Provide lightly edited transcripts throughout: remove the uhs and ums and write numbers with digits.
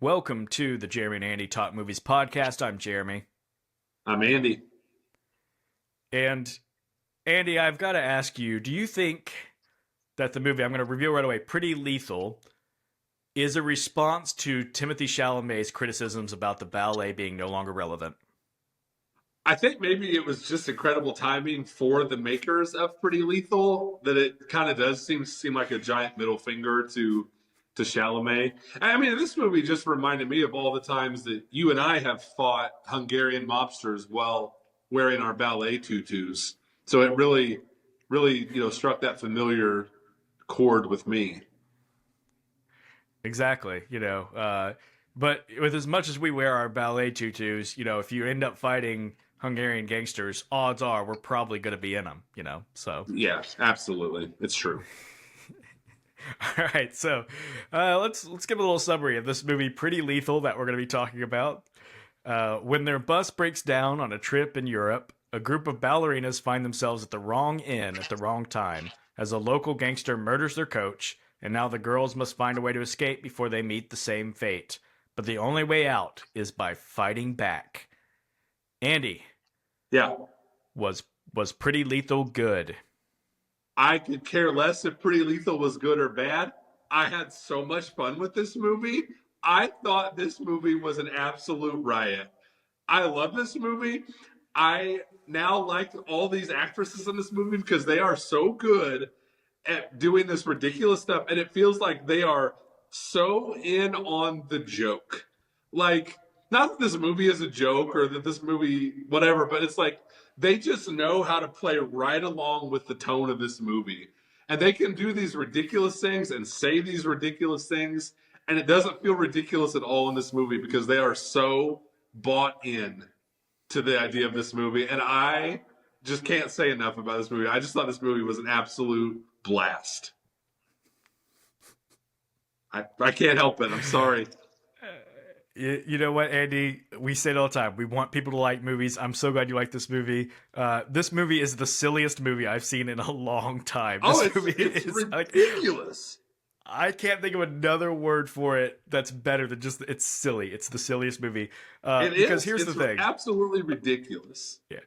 Welcome to the Jeremy and Andy Talk Movies podcast. I'm Jeremy. I'm Andy. And Andy, I've got to ask you, do you think that the movie I'm going to review right away, Pretty Lethal, is a response to Timothy Chalamet's criticisms about the ballet being no longer relevant? I think maybe it was just incredible timing for the makers of Pretty Lethal that it kind of does seem like a giant middle finger to Chalamet. I mean, this movie just reminded me of all the times that you and I have fought Hungarian mobsters while wearing our ballet tutus. So it really, struck that familiar chord with me. Exactly, but with as much as we wear our ballet tutus, if you end up fighting Hungarian gangsters, odds are we're probably going to be in them, so. Yeah, absolutely. It's true. All right, so let's give a little summary of this movie, Pretty Lethal, that we're going to be talking about. When their bus breaks down on a trip in Europe, a group of ballerinas find themselves at the wrong inn at the wrong time as a local gangster murders their coach, and now the girls must find a way to escape before they meet the same fate. But the only way out is by fighting back. Andy, Yeah. was Pretty Lethal good? I could care less if Pretty Lethal was good or bad. I had so much fun with this movie. I thought this movie was an absolute riot. I love this movie. I now like all these actresses in this movie because they are so good at doing this ridiculous stuff, and it feels like they are so in on the joke. Like, not that this movie is a joke or that this movie whatever, but it's like they just know how to play right along with the tone of this movie, and they can do these ridiculous things and say these ridiculous things, and it doesn't feel ridiculous at all in this movie because they are so bought in to the idea of this movie. And I just can't say enough about this movie. I just thought this movie was an absolute blast. I can't help it. I'm sorry. You know what, Andy? We say it all the time. We want people to like movies. I'm so glad you like this movie. This movie is the silliest movie I've seen in a long time. Oh, This movie it's is ridiculous. I can't think of another word for it that's better than just it's silly. It's the silliest movie. It Because is. here's the It's thing. absolutely ridiculous. Yeah.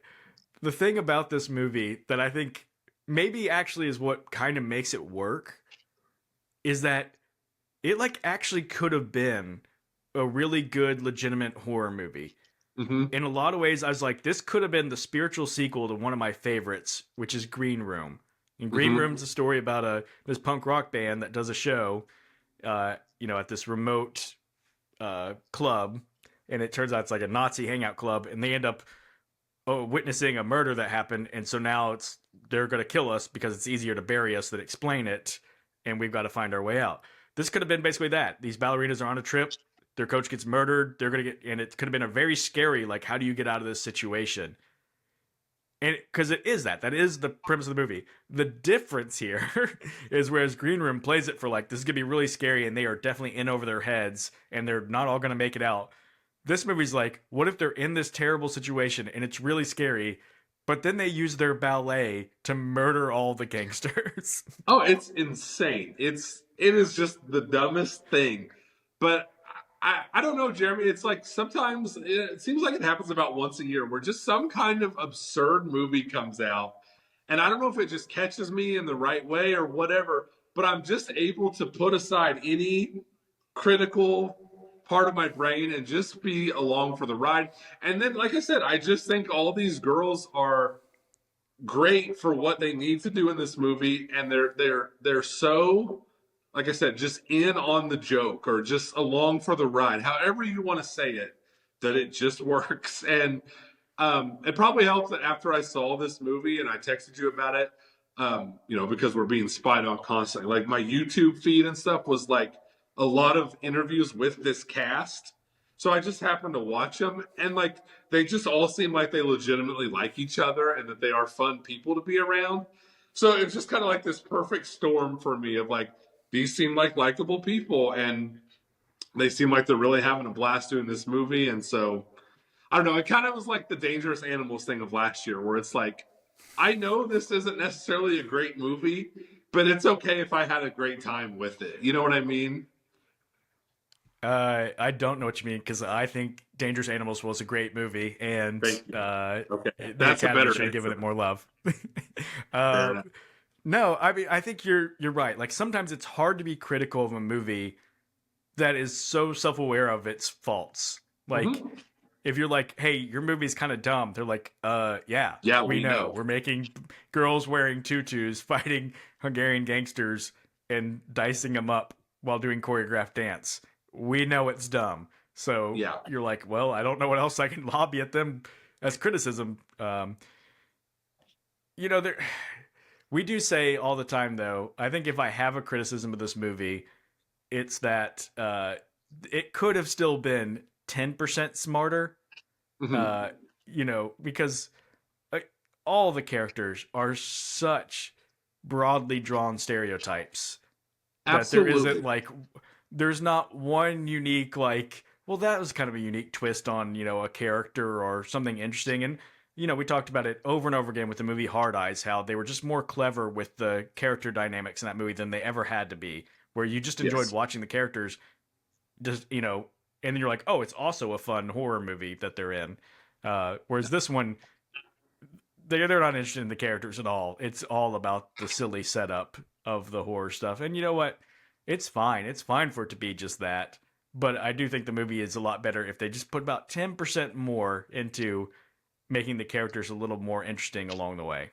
The thing about this movie that I think maybe actually is what kind of makes it work is that it like actually could have been a really good legitimate horror movie. Hmm. In a lot of ways I was like this could have been the spiritual sequel to one of my favorites, which is Green Room. And Green Hmm. Room's a story about this punk rock band that does a show at this remote club, and it turns out it's like a Nazi hangout club, and they end up witnessing a murder that happened, and so now they're going to kill us because it's easier to bury us than explain it, and we've got to find our way out. This could have been basically that. These ballerinas are on a trip. Their coach gets murdered. They're going to get, and it could have been a very scary, like, how do you get out of this situation? And because it is that is the premise of the movie. The difference here is whereas Green Room plays it for like this is gonna be really scary and they are definitely in over their heads and they're not all gonna make it out. This movie's like, what if they're in this terrible situation and it's really scary, but then they use their ballet to murder all the gangsters? Oh, it's insane. It is just the dumbest thing. But I don't know, Jeremy. It's like sometimes it seems like it happens about once a year where just some kind of absurd movie comes out. And I don't know if it just catches me in the right way or whatever, but I'm just able to put aside any critical part of my brain and just be along for the ride. And then, like I said, I just think all these girls are great for what they need to do in this movie, and they're so, like I said, just in on the joke or just along for the ride, however you want to say it, that it just works. And it probably helps that after I saw this movie and I texted you about it, because we're being spied on constantly. Like my YouTube feed and stuff was like a lot of interviews with this cast. So I just happened to watch them, and like they just all seem like they legitimately like each other and that they are fun people to be around. So it's just kind of like this perfect storm for me of like these seem like likable people and they seem like they're really having a blast doing this movie. And so I don't know, it kind of was like the Dangerous Animals thing of last year where it's like I know this isn't necessarily a great movie, but it's okay if I had a great time with it. You know what I mean? I don't know what you mean because I think Dangerous Animals was a great movie, and Thank you. Okay, the that's a Academy better should have given answer. it more love. Fair uh, enough. no, I mean I think you're right. Like sometimes it's hard to be critical of a movie that is so self aware of its faults. Like Hmm. if you're like, hey, your movie's kind of dumb, they're like, yeah, Yeah, we we know. know. We're making girls wearing tutus fighting Hungarian gangsters and dicing them up while doing choreographed dance. We know it's dumb. So Yeah. you're like, well, I don't know what else I can lobby at them as criticism. There. We do say all the time, though. I think if I have a criticism of this movie, it's that it could have still been 10% smarter. Hmm. Uh, because like, all the characters are such broadly drawn stereotypes that there isn't Absolutely. like there's not one unique like well that was kind of a unique twist on a character or something interesting. And we talked about it over and over again with the movie Hard Eyes, how they were just more clever with the character dynamics in that movie than they ever had to be, where you just enjoyed Yes. watching the characters just and then you're like, oh, it's also a fun horror movie that they're in. Whereas this one, they're not interested in the characters at all. It's all about the silly setup of the horror stuff. And you know what? It's fine. It's fine for it to be just that. But I do think the movie is a lot better if they just put about 10% more into making the characters a little more interesting along the way.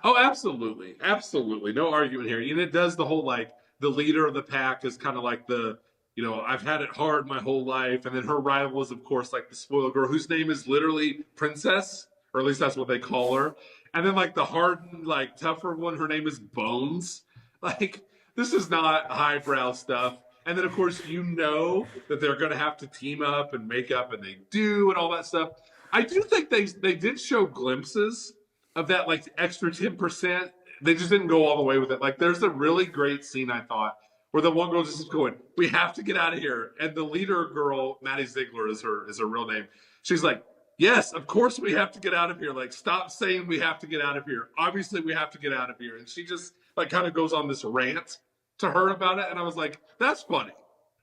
Oh, absolutely. Absolutely. No argument here. And it does the whole like the leader of the pack is kind of like I've had it hard my whole life. And then her rival is, of course, like the spoiled girl whose name is literally Princess, or at least that's what they call her. And then like the hardened, like tougher one, her name is Bones. Like, this is not highbrow stuff. And then, of course, you know that they're going to have to team up and make up, and they do, and all that stuff. I do think they did show glimpses of that like extra 10%. They just didn't go all the way with it. Like there's a really great scene I thought where the one girl just is going, "We have to get out of here," and the leader girl, Maddie Ziegler is her real name. She's like, "Yes, of course we have to get out of here. Like stop saying we have to get out of here. Obviously we have to get out of here." And she just like kind of goes on this rant to her about it, and I was like, "That's funny."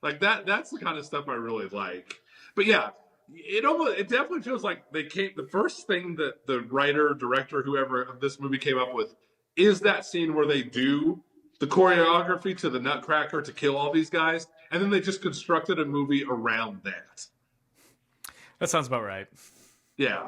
Like that's the kind of stuff I really like. But yeah, it definitely feels like they came the first thing that the writer director whoever of this movie came up with is that scene where they do the choreography to the nutcracker to kill all these guys, and then they just constructed a movie around that. That sounds about right. Yeah,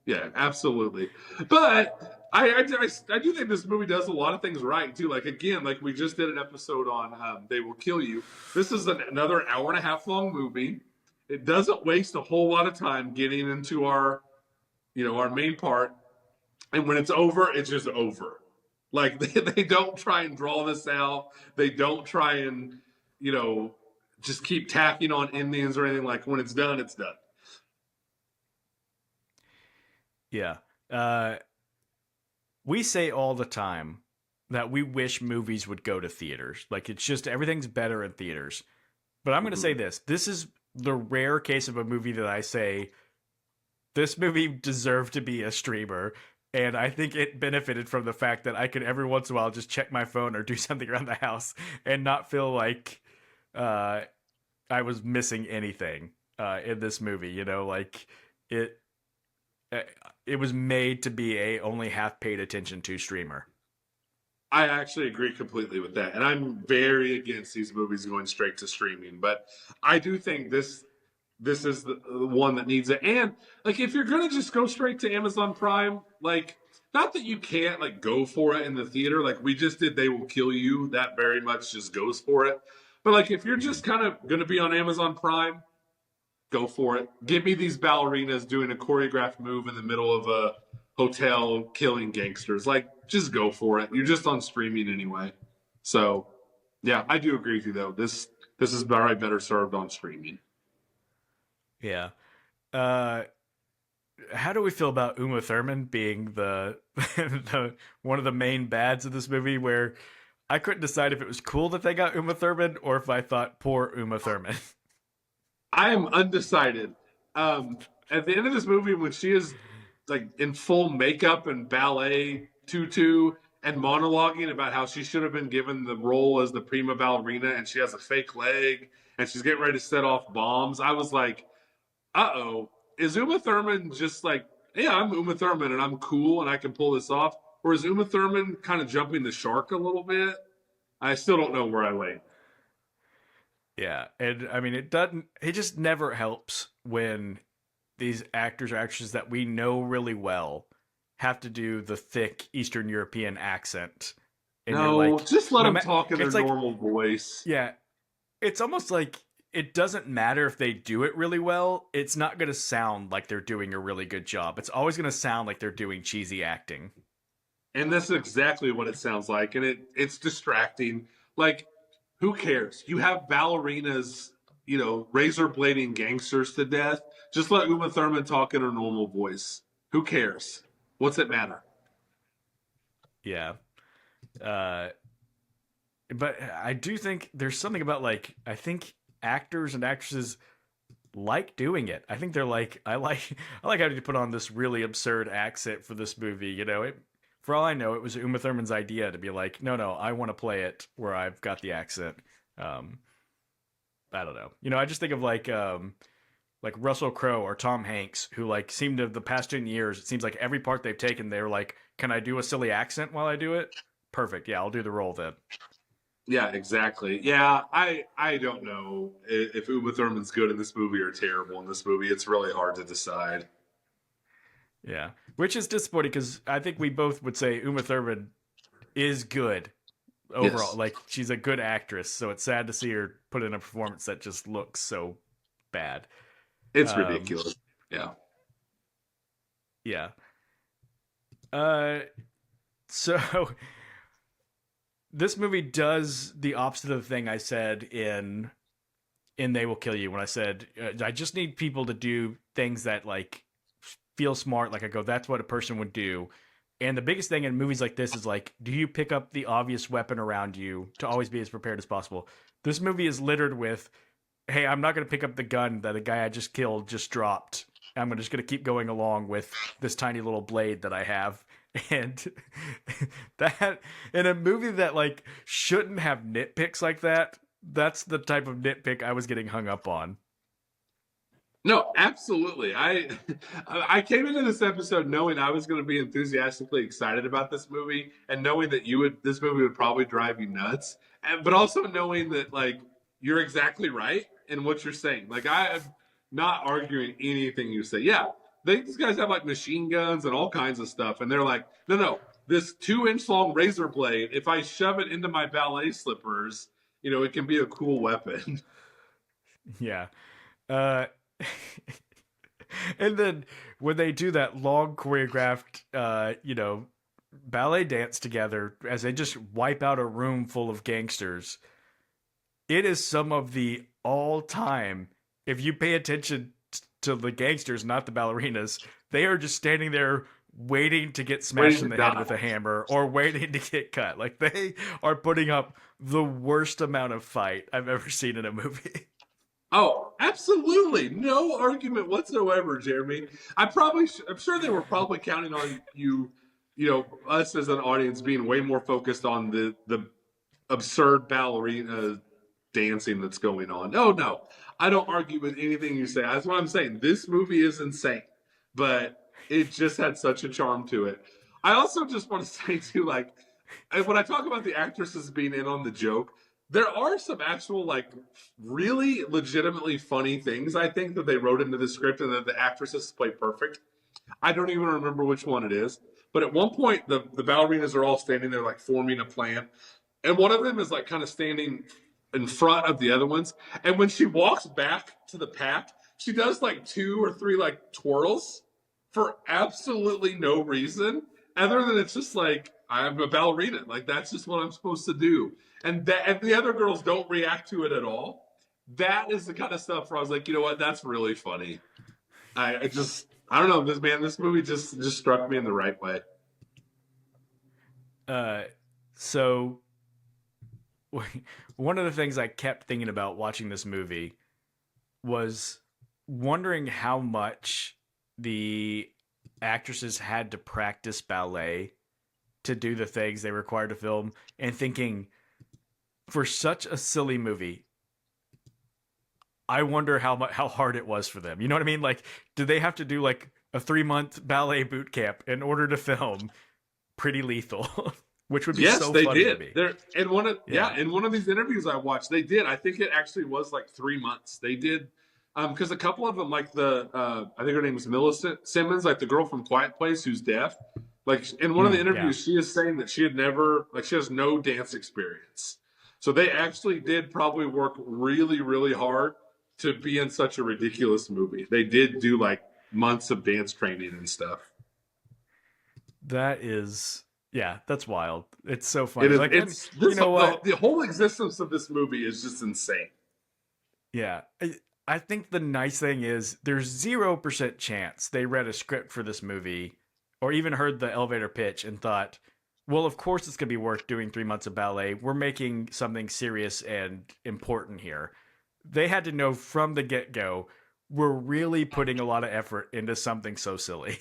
yeah, absolutely. But I do think this movie does a lot of things right too. Like again, like we just did an episode on They Will Kill You. This is another hour and a half long movie. It doesn't waste a whole lot of time getting into our main part, and when it's over, it's just over. Like they don't try and draw this out. They don't try and you know just keep tacking on Indians or anything. Like when it's done, it's done. Yeah. Uh, we say all the time that we wish movies would go to theaters. Like it's just everything's better in theaters. But I'm going to say Mm-hmm. this. This is the rare case of a movie that I say this movie deserved to be a streamer. And I think it benefited from the fact that I could every once in a while just check my phone or do something around the house and not feel like uh, I was missing anything in this movie. Like it, uh, it was made to be a only half paid attention to streamer. I actually agree completely with that, and I'm very against these movies going straight to streaming. But I do think this is the one that needs it. And like, if you're gonna just go straight to Amazon Prime, like, not that you can't like go for it in the theater, like we just did, They Will Kill You. That very much just goes for it. But like, if you're just kind of gonna be on Amazon Prime, go for it. Give me these ballerinas doing a choreographed move in the middle of a hotel killing gangsters. Like, just go for it. You're just on streaming anyway. So, yeah, I do agree with you though. This is probably better served on streaming. Yeah. Uh, how do we feel about Uma Thurman being the one of the main bads of this movie? Where I couldn't decide if it was cool that they got Uma Thurman or if I thought poor Uma Thurman. I am undecided. At the end of this movie, when she is like in full makeup and ballet tutu and monologuing about how she should have been given the role as the prima ballerina and she has a fake leg and she's getting ready to set off bombs. I was like, uh oh, is Uma Thurman just like, yeah, I'm Uma Thurman and I'm cool and I can pull this off? Or is Uma Thurman kind of jumping the shark a little bit? I still don't know where I lay. Yeah, and I mean, it doesn't. It just never helps when these actors or actresses that we know really well have to do the thick Eastern European accent, and you're No, like, just let no them matter. talk in their It's like, normal voice. yeah, it's almost like it doesn't matter if they do it really well. It's not going to sound like they're doing a really good job. It's always going to sound like they're doing cheesy acting. And that's exactly what it sounds like. And it's distracting. Like, who cares? You have ballerinas, razor blading gangsters to death. Just let Uma Thurman talk in her normal voice. Who cares? What's it matter? Yeah. Uh, but I do think there's something about like I think actors and actresses like doing it. I think they're like I like having to put on this really absurd accent for this movie. For all I know, it was Uma Thurman's idea to be like, no, I want to play it where I've got the accent. Um, I don't know. I just think of like Russell Crowe or Tom Hanks, who like seem to the past 10 years, it seems like every part they've taken, they're like, can I do a silly accent while I do it? Perfect. Yeah, I'll do the role then. Yeah, exactly. Yeah, I don't know if Uma Thurman's good in this movie or terrible in this movie. It's really hard to decide. Yeah, which is disappointing because I think we both would say Uma Thurman is good overall. Yes, Like she's a good actress, so it's sad to see her put in a performance that just looks so bad. it's Um, ridiculous. Yeah. yeah. Uh, so this movie does the opposite of the thing I said in They Will Kill You when I said I just need people to do things that like feel smart. Like I go, that's what a person would do. And the biggest thing in movies like this is like, do you pick up the obvious weapon around you to always be as prepared as possible? This movie is littered with, hey, I'm not going to pick up the gun that a guy I just killed just dropped. I'm just going to keep going along with this tiny little blade that I have. And that in a movie that like shouldn't have nitpicks like that, that's the type of nitpick I was getting hung up on. No, absolutely. I came into this episode knowing I was going to be enthusiastically excited about this movie, and knowing that this movie would probably drive you nuts, but also knowing that like you're exactly right in what you're saying. Like I am not arguing anything you say. Yeah, these guys have like machine guns and all kinds of stuff, and they're like, no, this 2 inch long razor blade. If I shove it into my ballet slippers, it can be a cool weapon. Yeah. Uh and then when they do that long choreographed ballet dance together as they just wipe out a room full of gangsters, it is some of the all-time, if you pay attention to the gangsters, not the ballerinas, they are just standing there waiting to get smashed Waiting in to the head die. with a hammer or waiting to get cut. Like they are putting up the worst amount of fight I've ever seen in a movie. Oh, absolutely. No argument whatsoever, Jeremy. I'm sure they were probably counting on us as an audience being way more focused on the absurd ballerina dancing that's going on. Oh, no. I don't argue with anything you say. That's what I'm saying. This movie is insane, but it just had such a charm to it. I also just want to say, too, like, when I talk about the actresses being in on the joke, there are some actual like really legitimately funny things I think that they wrote into the script and that the actresses play perfect. I don't even remember which one it is, but at one point the ballerinas are all standing there like forming a plan, and one of them is like kind of standing in front of the other ones, and when she walks back to the pack, she does like 2 or 3 like twirls for absolutely no reason other than it's just like I'm a ballerina, like that's just what I'm supposed to do, and the other girls don't react to it at all. That is the kind of stuff where I was like, you know what, that's really funny. I don't know, this movie just struck me in the right way. Uh, so one of the things I kept thinking about watching this movie was wondering how much the actresses had to practice ballet to do the things they required to film, and thinking for such a silly movie, I wonder how hard it was for them. You know what I mean? Like, did they have to do like a 3 month ballet boot camp in order to film Pretty Lethal, which would be Yes, so they funny to did. me. There in one of Yeah. in one of these interviews I watched, they did. I think it actually was like 3 months. They did because a couple of them, like the I think her name was Millicent Simmons, like the girl from Quiet Place who's deaf. Like in one of the Yeah. interviews, she is saying that she had never like she has no dance experience. So they actually did probably work really, really hard to be in such a ridiculous movie. They did do like months of dance training and stuff. That is, yeah, that's wild. It's so It funny. is. Like, and It's you this. know what? The whole existence of this movie is just insane. Yeah. I think the nice thing is there's 0% chance they read a script for this movie or even heard the elevator pitch and thought, well, of course it's going to be worth doing 3 months of ballet. We're making something serious and important here. They had to know from the get go, we're really putting a lot of effort into something so silly.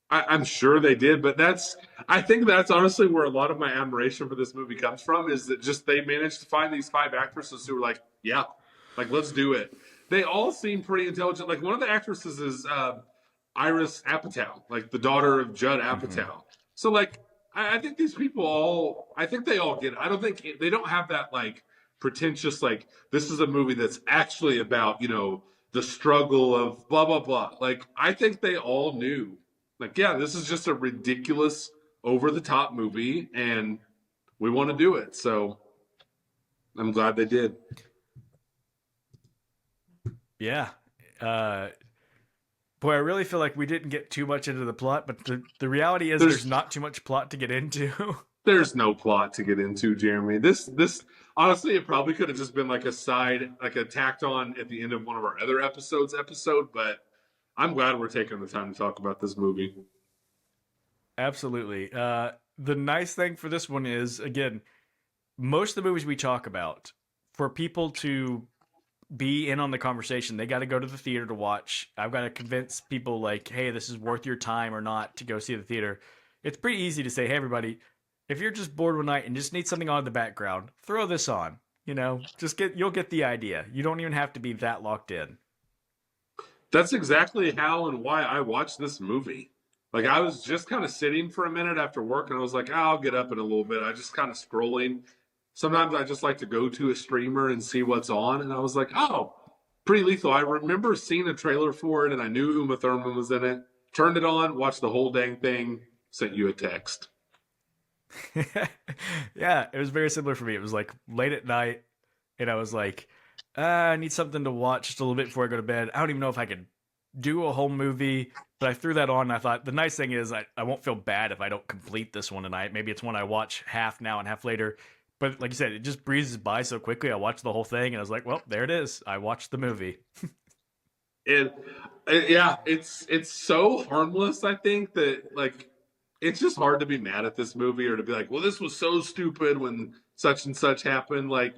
I'm sure they did, but I think that's honestly where a lot of my admiration for this movie comes from is that just they managed to find these five actresses who were like, yeah, like let's do it. They all seem pretty intelligent. Like one of the actresses is Iris Apatow, like the daughter of Judd Mm-hmm. Apatow. So like I think these people all I think they all get it. I don't think they don't have that like pretentious like this is a movie that's actually about, the struggle of blah blah blah. Like I think they all knew like, yeah, this is just a ridiculous, over the top movie, and we want to do it. So I'm glad they did. Yeah. Uh, Boy, I really feel like we didn't get too much into the plot, but the reality is there's There's not too much plot to get into. there's no plot to get into, Jeremy. This honestly, it probably could have just been like a side, like a tacked on at the end of one of our other episode, but I'm glad we're taking the time to talk about this movie. Absolutely. The nice thing for this one is, again, most of the movies we talk about, for people to be in on the conversation, they got to go to the theater to watch. I've got to convince people, like, hey, this is worth your time or not to go see the theater. It's pretty easy to say, hey, everybody, if you're just bored one night and just need something on in the background, throw this on. You'll get the idea. You don't even have to be that locked in. That's exactly how and why I watched this movie. Like I was just kind of sitting for a minute after work and I was like, I'll get up in a little bit. I just kind of scrolling. Sometimes I just like to go to a streamer and see what's on. And I was like, oh, Pretty Lethal. I remember seeing a trailer for it and I knew Uma Thurman was in it. Turned it on, watched the whole dang thing, sent you a text. Yeah, it was very similar for me. It was like late at night, and I was like, I need something to watch just a little bit before I go to bed. I don't even know if I could do a whole movie, but I threw that on and I thought the nice thing is I won't feel bad if I don't complete this one tonight. Maybe it's one I watch half now and half later. But like you said, it just breezes by so quickly. I watched the whole thing and I was like, well, there it is. I watched the movie. And yeah, it's so harmless. I think that like it's just hard to be mad at this movie or to be like, well, this was so stupid when such and such happened. Like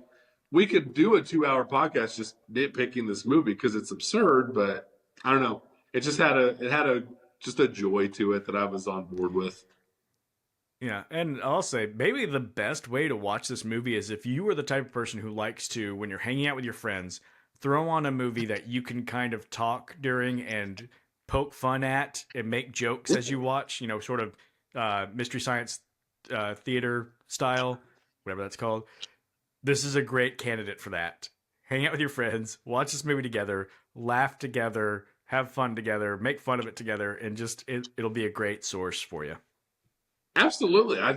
we could do a 2 hour podcast just nitpicking this movie because it's absurd, but I don't know. It had a just a joy to it that I was on board with. Yeah, and I'll say maybe the best way to watch this movie is if you are the type of person who likes to, when you're hanging out with your friends, throw on a movie that you can kind of talk during and poke fun at and make jokes as you watch, sort of mystery science theater style, whatever that's called. This is a great candidate for that. Hang out with your friends, watch this movie together, laugh together, have fun together, make fun of it together, and it'll be a great source for you. Absolutely. I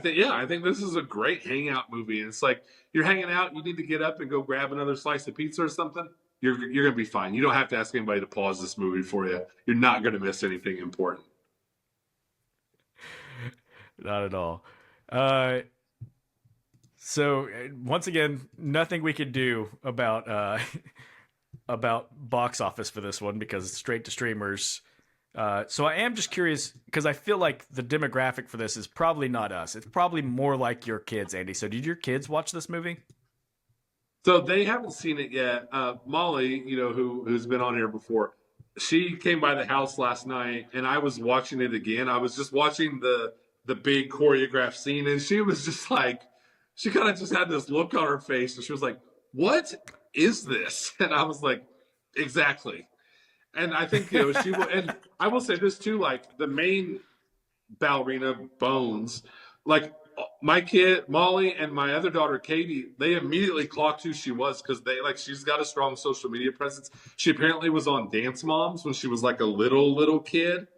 think this is a great hangout movie. And it's like you're hanging out, you need to get up and go grab another slice of pizza or something. You're gonna be fine. You don't have to ask anybody to pause this movie for you. You're not gonna miss anything important. Not at all. Uh, so once again, nothing we could do about about box office for this one because it's straight to streamers. So I am just curious because I feel like the demographic for this is probably not us. It's probably more like your kids, Andy. So did your kids watch this movie? So they haven't seen it yet. Molly, who's been on here before, she came by the house last night, and I was watching it again. I was just watching the big choreographed scene, and she was just like, she kind of just had this look on her face, and she was like, "What is this?" And I was like, exactly. And I think she will. And I will say this too: like the main ballerina Bones, like my kid Molly and my other daughter Katie, they immediately clocked who she was because they like she's got a strong social media presence. She apparently was on Dance Moms when she was like a little kid,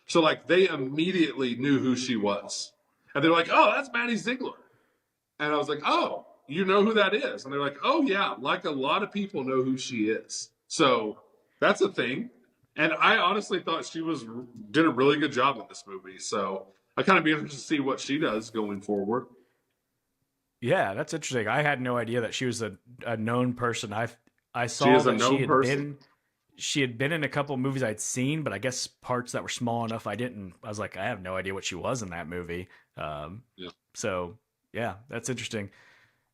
so like they immediately knew who she was, and they're like, "Oh, that's Maddie Ziegler," and I was like, "Oh, you know who that is?" And they're like, "Oh yeah, like a lot of people know who she is." So that's a thing. And I honestly thought she was did a really good job in this movie. So I kind of be interested to see what she does going forward. Yeah, that's interesting. I had no idea that she was a known person. I She saw is a that known person. she had been in a couple movies I'd seen, but I guess parts that were small enough I didn't. I was like, I have no idea what she was in that movie. Yeah. So yeah, that's interesting.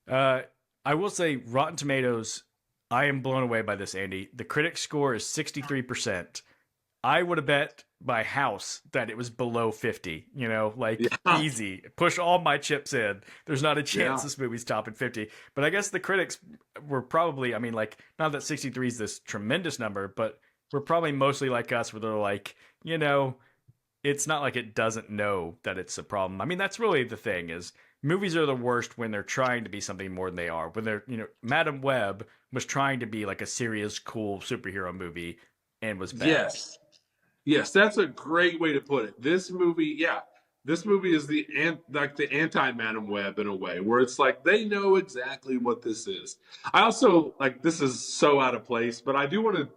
Uh, I will say, Rotten Tomatoes. I am blown away by this, Andy. The critic score is 63%. I would have bet my house that it was below 50, like Yeah. easy. Push all my chips in. There's not a chance Yeah. this movie's topping 50. But I guess the critics were probably, I mean, like, not that 63 is this tremendous number, but we're probably mostly like us where they're like, it's not like it doesn't know that it's a problem. I mean, that's really the thing is movies are the worst when they're trying to be something more than they are. When they're, Madam Web was trying to be like a serious, cool superhero movie and was bad. Yes. Yes, that's a great way to put it. This movie, yeah, this movie is like the anti Madam Web in a way, where it's like they know exactly what this is. I also like this is so out of place, but I do want to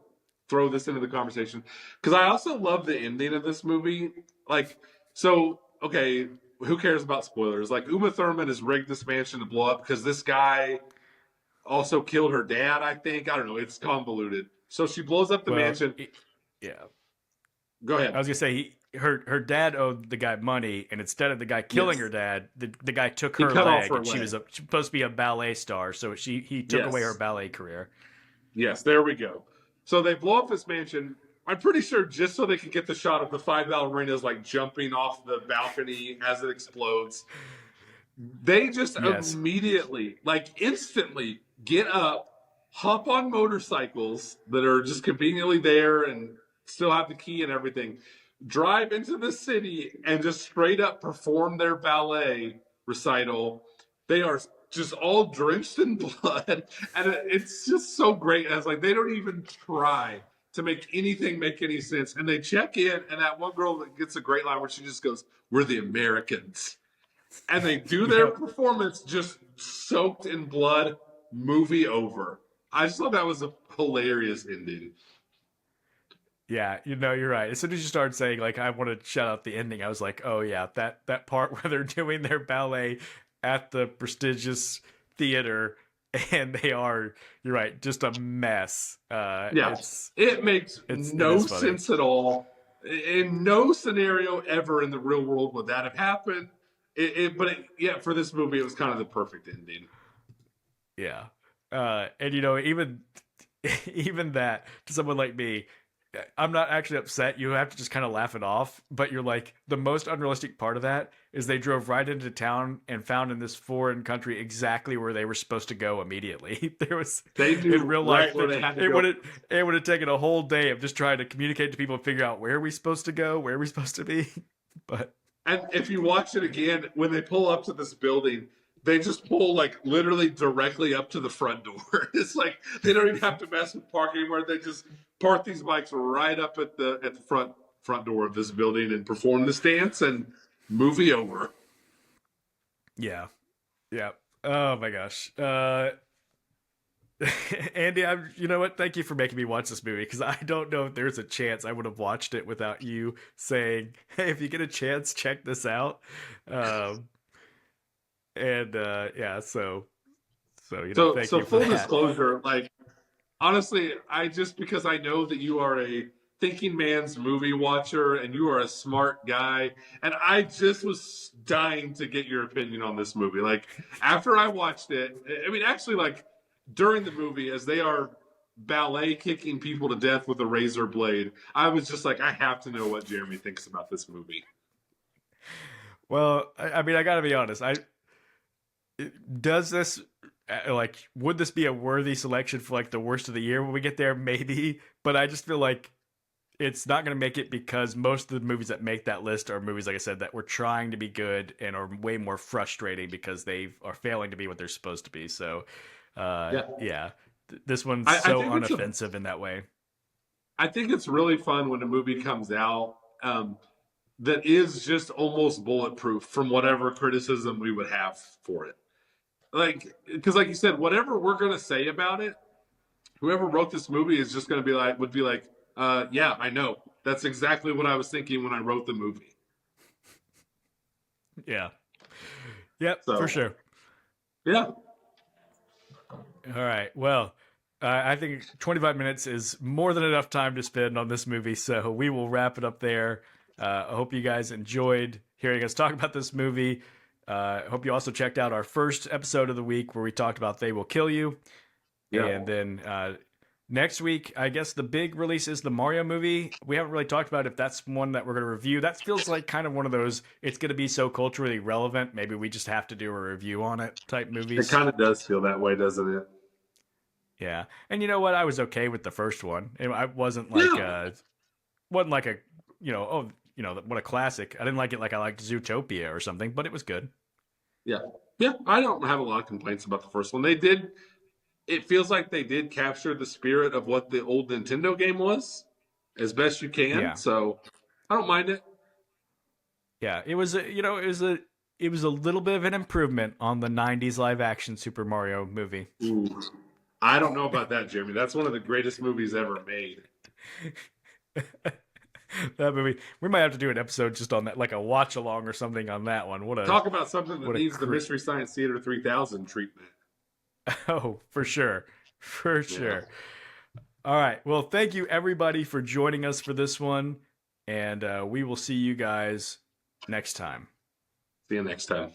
throw this into the conversation because I also love the ending of this movie. Like, so okay, who cares about spoilers? Like Uma Thurman has rigged this mansion to blow up because this guy also killed her dad. I think I don't know. It's convoluted. So she blows up the Well, mansion. yeah. Go I ahead. was gonna say her dad owed the guy money, and instead of the guy killing her Yes. dad, the guy took He her cut off leg, her and she leg. was supposed to be a ballet star, so he took away her Yes. ballet career. Yes, there we go. So they blow up this mansion. I'm pretty sure just so they can get the shot of the five ballerinas like jumping off the balcony as it explodes. They just Yes, immediately, like instantly, get up, hop on motorcycles that are just conveniently there and still have the key and everything, drive into the city and just straight up perform their ballet recital. They are just all drenched in blood, and it's just so great. And it's like they don't even try to make anything make any sense. And they check in, and that one girl that gets a great line where she just goes, "We're the Americans." And they do their yep, performance just soaked in blood, movie over. I just thought that was a hilarious ending. yeah. You're right. As soon as you started saying like I want to shout out the ending, I was like, oh yeah, that part where they're doing their ballet at the prestigious theater, and they are, you're right, just a mess. Yeah, it makes It no is funny. sense at all. In no scenario ever in the real world would that have happened. Yeah, for this movie, it was kind of the perfect ending. Yeah. And even even that to someone like me, I'm not actually upset. You have to just kind of laugh it off. But you're like, the most unrealistic part of that is they drove right into town and found in this foreign country exactly where they were supposed to go immediately. There was They in knew real life right where they had to it go. would it would have taken a whole day of just trying to communicate to people and figure out where are we supposed to go, where are we supposed to be. But And if you watch it again, when they pull up to this building, they just pull like literally directly up to the front door. It's like they don't even have to mess with parking anymore. They just park these bikes right up at the front door of this building and perform this dance and movie over. yeah, yeah. Oh my gosh. Andy, you know what? Thank you for making me watch this movie because I don't know if there's a chance I would have watched it without you saying, "Hey, if you get a chance, check this out." Um, and yeah, so thank So you for full that. disclosure, like honestly, I just because I know that you are a thinking man's movie watcher and you are a smart guy, and I just was dying to get your opinion on this movie. Like after I watched it, I mean, actually, like during the movie, as they are ballet kicking people to death with a razor blade, I was just like, I have to know what Jeremy thinks about this movie. Well, I mean, I gotta be honest. Does this like, would this be a worthy selection for like the worst of the year when we get there? Maybe, but I just feel like it's not going to make it because most of the movies that make that list are movies, like I said, that were trying to be good and are way more frustrating because they are failing to be what they're supposed to be. So, Yeah, yeah, this one's I so think it's a unoffensive in that way. I think it's really fun when a movie comes out that is just almost bulletproof from whatever criticism we would have for it. Like, because like you said, whatever we're gonna say about it, whoever wrote this movie is just gonna be like, would be like, yeah, I know. That's exactly what I was thinking when I wrote the movie. Yeah. Yep, for So, sure. yeah, All right. Well, I think 25 minutes is more than enough time to spend on this movie, so we will wrap it up there. I hope you guys enjoyed hearing us talk about this movie. I hope you also checked out our first episode of the week where we talked about They Will Kill You. yeah. And then next week, I guess the big release is the Mario movie. We haven't really talked about if that's one that we're going to review. That feels like kind of one of those, it's going to be so culturally relevant, maybe we just have to do a review on it type It movies. kind of does feel that way, doesn't it? Yeah, and you know what? I was okay with the first one. I Yeah, wasn't like a, what a classic. I didn't like it like I liked Zootopia or something, but it was good. yeah, yeah. I don't have a lot of complaints about the first one. They did. It feels like they did capture the spirit of what the old Nintendo game was as best you can. Yeah, So I don't mind it. yeah. It was a little bit of an improvement on the '90s live action Super Mario movie. Ooh. I don't know about that, Jeremy. That's one of the greatest movies ever made. That movie, we might have to do an episode just on that, like a watch along or something on that one. Talk about something that What a needs the Mystery Science Theater 3000 treatment. oh, for sure, for Yeah. sure. All right. Well, thank you everybody for joining us for this one, and we will see you guys next time. See you next time.